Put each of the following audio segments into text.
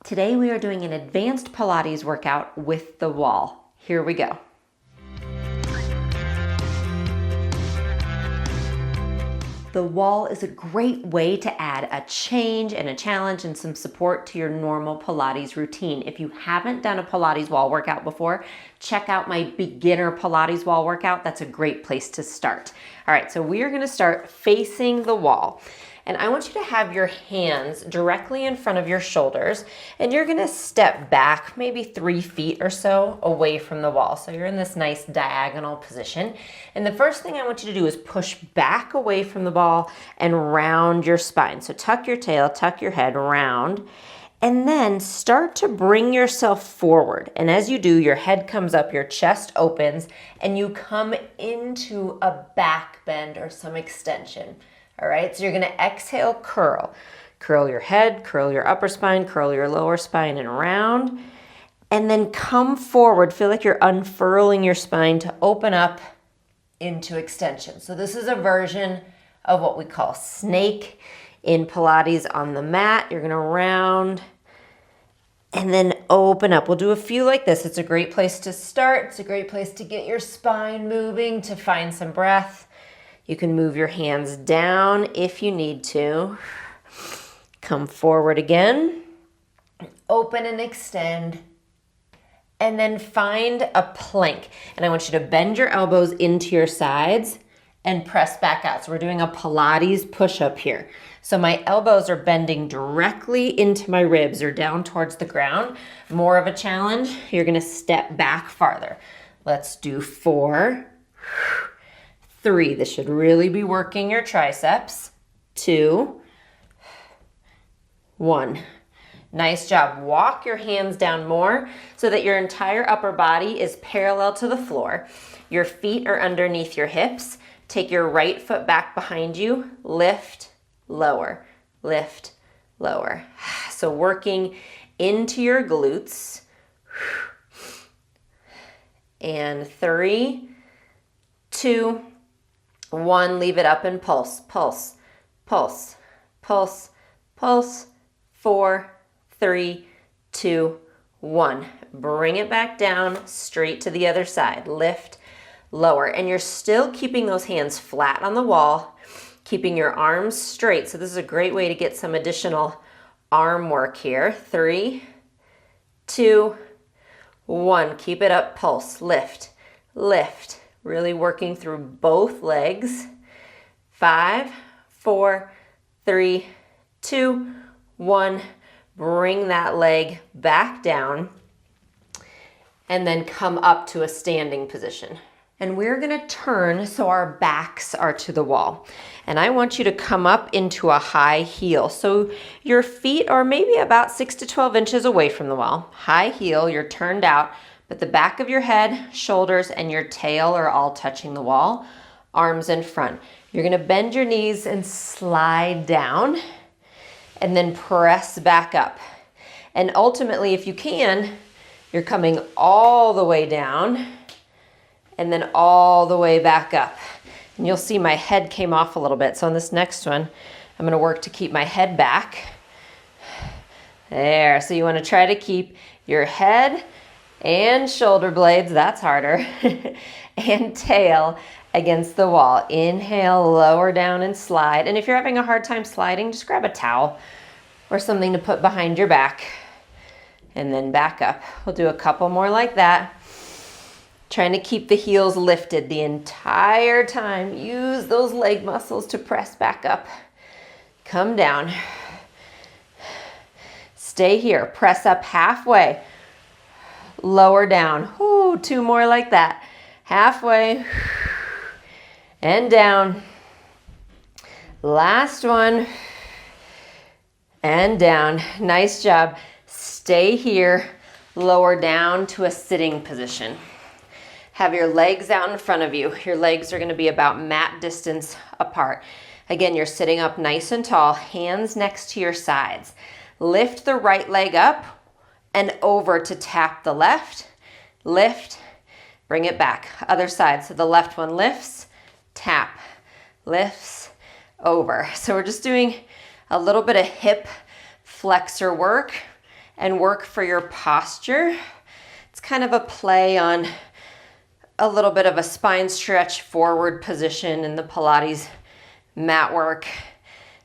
Today we are doing an advanced Pilates workout with the wall. Here we go. The wall is a great way to add a change and a challenge and some support to your normal Pilates routine. If you haven't done a Pilates wall workout before, check out my beginner Pilates wall workout. That's a great place to start. All right, so we are gonna start facing the wall. And I want you to have your hands directly in front of your shoulders, and you're gonna step back maybe 3 feet or so away from the wall. So you're in this nice diagonal position. And the first thing I want you to do is push back away from the ball and round your spine. So tuck your tail, tuck your head, round, and then start to bring yourself forward. And as you do, your head comes up, your chest opens, and you come into a back bend or some extension. All right, so you're gonna exhale, curl. Curl your head, curl your upper spine, curl your lower spine and round. And then come forward, feel like you're unfurling your spine to open up into extension. So this is a version of what we call snake in Pilates on the mat. You're gonna round and then open up. We'll do a few like this. It's a great place to start. It's a great place to get your spine moving, to find some breath. You can move your hands down if you need to. Come forward again. Open and extend. And then find a plank. And I want you to bend your elbows into your sides and press back out. So we're doing a Pilates push-up here. So my elbows are bending directly into my ribs or down towards the ground. More of a challenge. You're gonna step back farther. Let's do 4. 3, this should really be working your triceps. 2, 1. Nice job. Walk your hands down more so that your entire upper body is parallel to the floor. Your feet are underneath your hips. Take your right foot back behind you. Lift, lower, lift, lower. So working into your glutes. And 3, 2, 1, leave it up and pulse, pulse, pulse, pulse, pulse. 4, 3, 2, 1. Bring it back down, straight to the other side. Lift, lower. And you're still keeping those hands flat on the wall, keeping your arms straight. So this is a great way to get some additional arm work here. 3, 2, 1. Keep it up, pulse, lift, lift. Really working through both legs. 5, 4, 3, 2, 1. Bring that leg back down and then come up to a standing position. And we're gonna turn so our backs are to the wall. And I want you to come up into a high heel. So your feet are maybe about 6 to 12 inches away from the wall. High heel, you're turned out, but the back of your head, shoulders, and your tail are all touching the wall. Arms in front. You're gonna bend your knees and slide down and then press back up. And ultimately, if you can, you're coming all the way down and then all the way back up. And you'll see my head came off a little bit. So on this next one, I'm gonna work to keep my head back. There, so you wanna try to keep your head and shoulder blades, that's harder, and tail against the wall. Inhale, lower down and slide. And if you're having a hard time sliding, just grab a towel or something to put behind your back and then back up. We'll do a couple more like that. Trying to keep the heels lifted the entire time. Use those leg muscles to press back up. Come down. Stay here. Press up halfway. Lower down. Ooh, 2 more like that. Halfway. And down. Last one. And down. Nice job. Stay here. Lower down to a sitting position. Have your legs out in front of you. Your legs are going to be about mat distance apart. Again, you're sitting up nice and tall, hands next to your sides. Lift the right leg up and over to tap the left. Lift, bring it back. Other side. So the left one lifts, tap, lifts, over. So we're just doing a little bit of hip flexor work and work for your posture. It's kind of a play on a little bit of a spine stretch forward position in the Pilates mat work.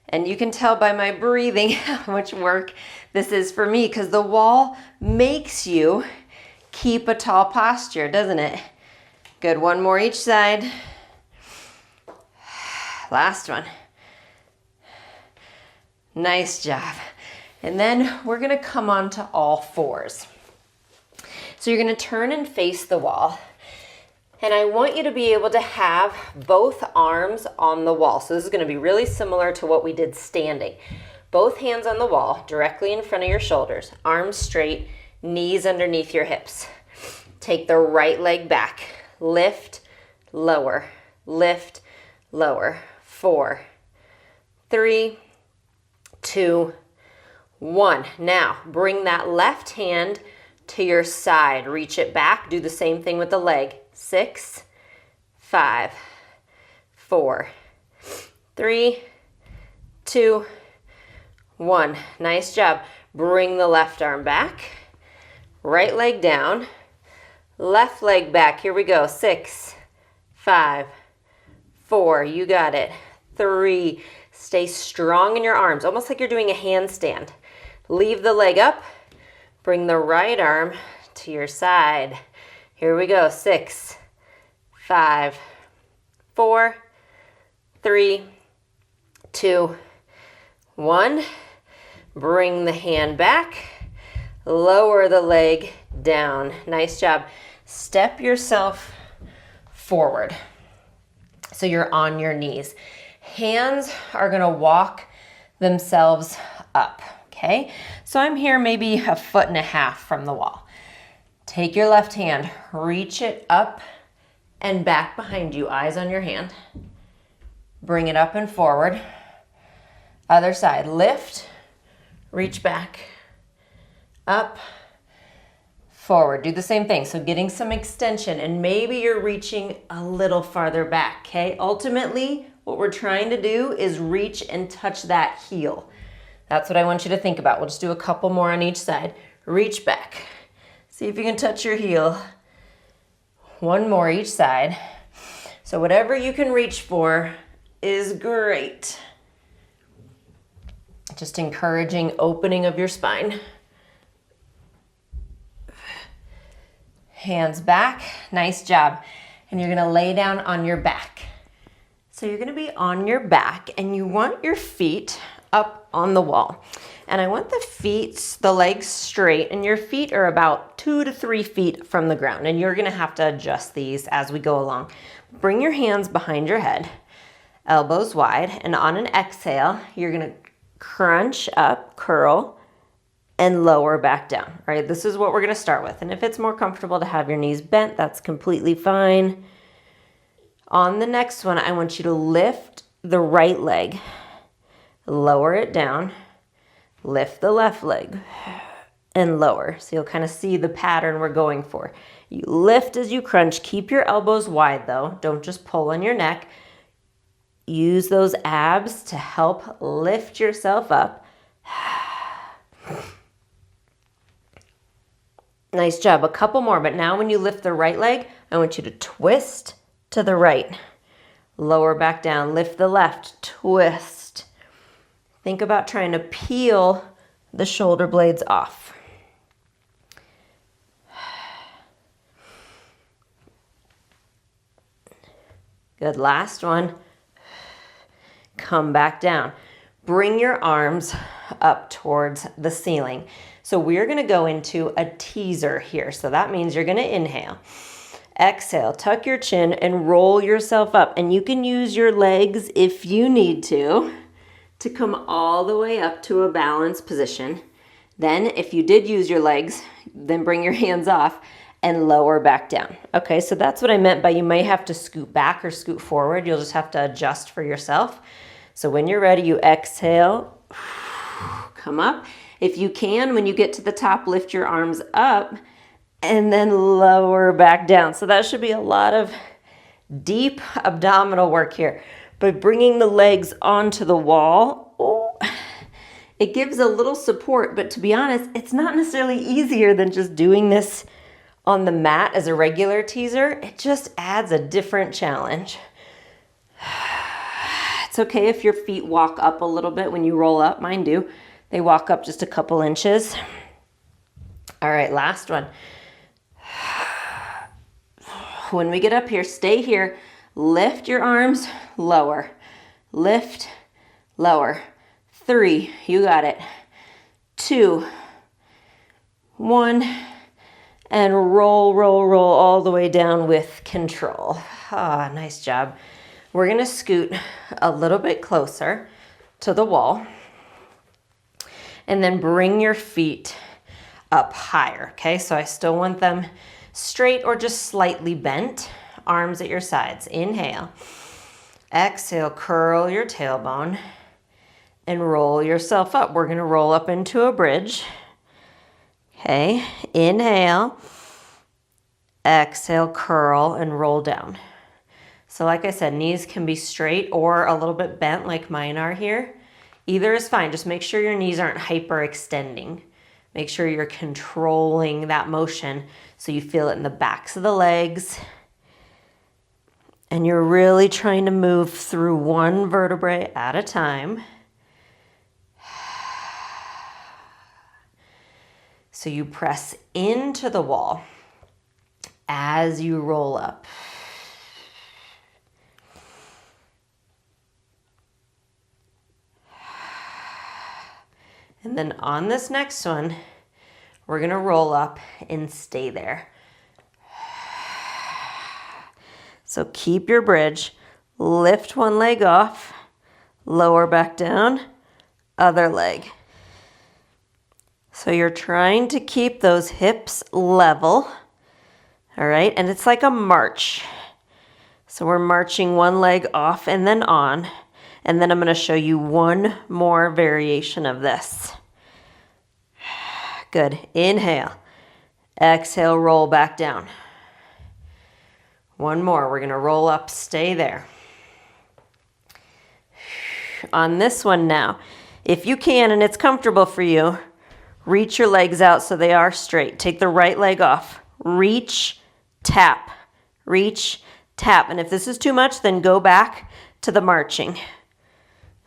And you can tell by my breathing how much work this is for me, because the wall makes you keep a tall posture, doesn't it? Good, one more each side. Last one. Nice job. And then we're gonna come on to all fours. So you're gonna turn and face the wall. And I want you to be able to have both arms on the wall. So this is gonna be really similar to what we did standing. Both hands on the wall, directly in front of your shoulders, arms straight, knees underneath your hips. Take the right leg back, lift, lower, lift, lower. 4, 3, 2, 1. Now bring that left hand to your side, reach it back, do the same thing with the leg. 6, 5, 4, 3, 2, 1. Nice job. Bring the left arm back, right leg down, left leg back. Here we go. 6, 5, 4. You got it. 3. Stay strong in your arms, almost like you're doing a handstand. Leave the leg up. Bring the right arm to your side. Here we go. 6, 5, 4, 3, 2, 1. Bring the hand back. Lower the leg down. Nice job. Step yourself forward so you're on your knees. Hands are going to walk themselves up, okay? So I'm here maybe 1.5 feet from the wall. Take your left hand, reach it up and back behind you, eyes on your hand. Bring it up and forward. Other side, lift, reach back, up, forward. Do the same thing. So getting some extension, and maybe you're reaching a little farther back, okay? Ultimately, what we're trying to do is reach and touch that heel. That's what I want you to think about. We'll just do a couple more on each side. Reach back. See if you can touch your heel. One more each side. So whatever you can reach for is great. Just encouraging opening of your spine. Hands back. Nice job. And you're gonna lay down on your back. So you're gonna be on your back and you want your feet up on the wall. And I want the legs straight, and your feet are about 2 to 3 feet from the ground. And you're gonna have to adjust these as we go along. Bring your hands behind your head, elbows wide, and on an exhale, you're gonna crunch up, curl, and lower back down. All right, this is what we're gonna start with. And if it's more comfortable to have your knees bent, that's completely fine. On the next one, I want you to lift the right leg, lower it down, lift the left leg, and lower. So you'll kind of see the pattern we're going for. You lift as you crunch. Keep your elbows wide though. Don't just pull on your neck. Use those abs to help lift yourself up. Nice job. A couple more, but now when you lift the right leg, I want you to twist to the right. Lower back down. Lift the left. Twist. Think about trying to peel the shoulder blades off. Good. Last one. Come back down. Bring your arms up towards the ceiling. So we're going to go into a teaser here. So that means you're going to inhale. Exhale, tuck your chin and roll yourself up. And you can use your legs if you need to come all the way up to a balanced position. Then if you did use your legs, then bring your hands off and lower back down. Okay, so that's what I meant by you might have to scoot back or scoot forward. You'll just have to adjust for yourself. So when you're ready, you exhale, come up. If you can, when you get to the top, lift your arms up and then lower back down. So that should be a lot of deep abdominal work here. But bringing the legs onto the wall It gives a little support, but to be honest, it's not necessarily easier than just doing this on the mat as a regular teaser. It just adds a different challenge. It's okay if your feet walk up a little bit when you roll up. Mine do. They walk up just a couple inches. All right, last one. When we get up here, stay here. Lift your arms, lower. Lift, lower. 3, you got it. 2, 1, and roll, roll, roll all the way down with control. Ah, nice job. We're gonna scoot a little bit closer to the wall and then bring your feet up higher, okay? So I still want them straight or just slightly bent. Arms at your sides. Inhale. Exhale, curl your tailbone and roll yourself up. We're gonna roll up into a bridge. Okay, inhale. Exhale, curl and roll down. So like I said, knees can be straight or a little bit bent like mine are here. Either is fine. Just make sure your knees aren't hyperextending. Make sure you're controlling that motion so you feel it in the backs of the legs. And you're really trying to move through one vertebrae at a time. So you press into the wall as you roll up. And then on this next one, we're gonna roll up and stay there. So keep your bridge, lift one leg off, lower back down, other leg. So you're trying to keep those hips level, all right? And it's like a march. So we're marching one leg off and then on, and then I'm gonna show you one more variation of this. Good, inhale, exhale, roll back down. One more, we're gonna roll up, stay there. On this one now, if you can and it's comfortable for you, reach your legs out so they are straight. Take the right leg off. Reach, tap, reach, tap. And if this is too much, then go back to the marching.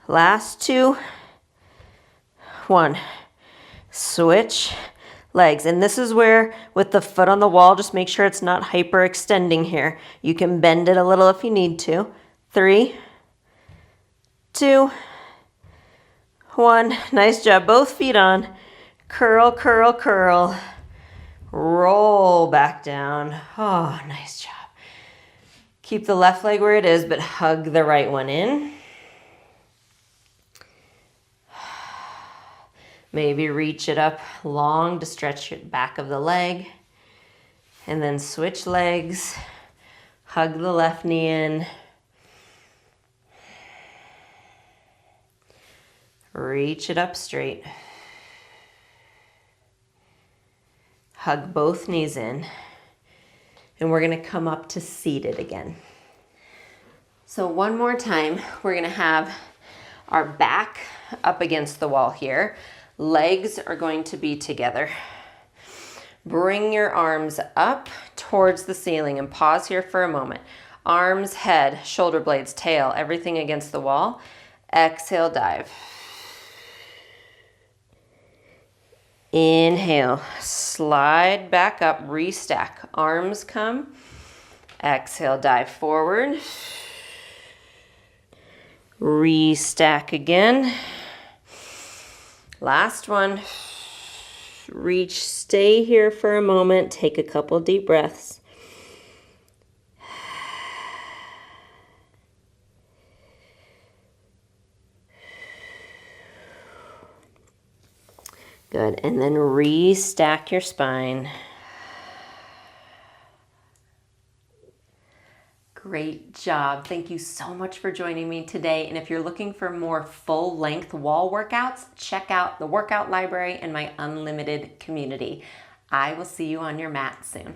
Last 2, 1. Switch legs. And this is where, with the foot on the wall, just make sure it's not hyperextending here. You can bend it a little if you need to. 3, 2, 1. Nice job. Both feet on. Curl, curl, curl. Roll back down. Oh, nice job. Keep the left leg where it is, but hug the right one in. Maybe reach it up long to stretch the back of the leg. And then switch legs. Hug the left knee in. Reach it up straight. Hug both knees in. And we're gonna come up to seated again. So one more time, we're gonna have our back up against the wall here. Legs are going to be together. Bring your arms up towards the ceiling and pause here for a moment. Arms, head, shoulder blades, tail, everything against the wall. Exhale, dive. Inhale, slide back up, restack. Arms come. Exhale, dive forward. Restack again. Last one. Reach, stay here for a moment. Take a couple deep breaths. Good, and then restack your spine. Great job. Thank you so much for joining me today. And if you're looking for more full-length wall workouts, check out the workout library and my unlimited community. I will see you on your mat soon.